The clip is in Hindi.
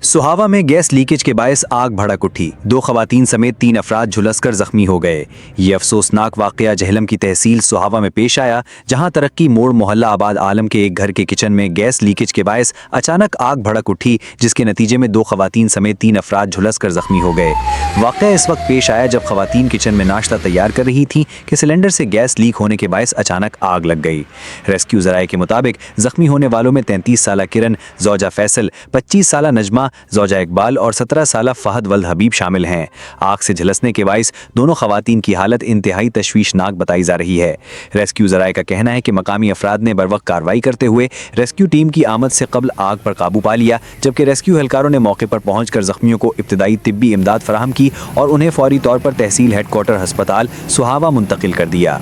सुहावा में गैस लीकेज के बायस आग भड़क उठी। 2 खवातीन समेत 3 अफराद झुलसकर जख्मी हो गए। ये अफसोसनाक वाकया जहलम की तहसील सुहावा में पेश आया, जहां तरक्की मोड़ मोहल्ला आबाद आलम के एक घर के किचन में गैस लीकेज के बायस अचानक आग भड़क उठी, जिसके नतीजे में 2 खवातीन समेत 3 अफराद झुलसकर जख्मी हो गए। वाकया इस वक्त पेश आया जब खवातीन किचन में नाश्ता तैयार कर रही थीं कि सिलेंडर से गैस लीक होने के बायस अचानक आग लग गई। रेस्क्यू जराये के मुताबिक जख्मी होने वालों में 33 साला किरण, ज़ौजा फैसल, 25 साला नजमा, ज़ौजा इकबाल और 17 साला फहद वल्द हबीब शामिल हैं। आग से झुलसने के बायस दोनों खवातीन की हालत इंतहाई तशवीशनाक बताई जा रही है। रेस्क्यू ज़राए का कहना है कि मकामी अफराद ने बरवक्त कार्रवाई करते हुए रेस्क्यू टीम की आमद से कबल आग पर काबू पा लिया, जबकि रेस्क्यू एहलकारों ने मौके पर पहुंचकर जख्मियों को इब्तदाई तिब्बी इमदाद फराहम की और उन्हें फौरी तौर पर तहसील हेडक्वार्टर हस्पताल सुहावा मुंतकिल कर दिया।